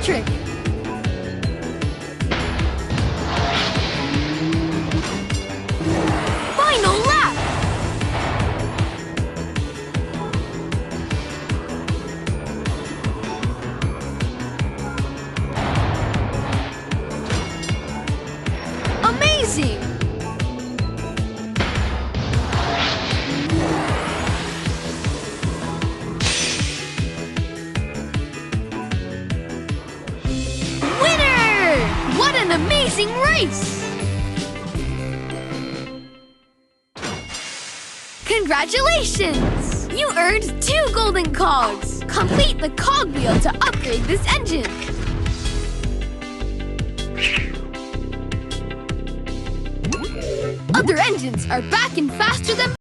trick. Final lap! Amazing! Winner! What an amazing race! Congratulations! You earned 2 golden cogs! Complete the cog wheel to upgrade this engine! Other engines are back and faster than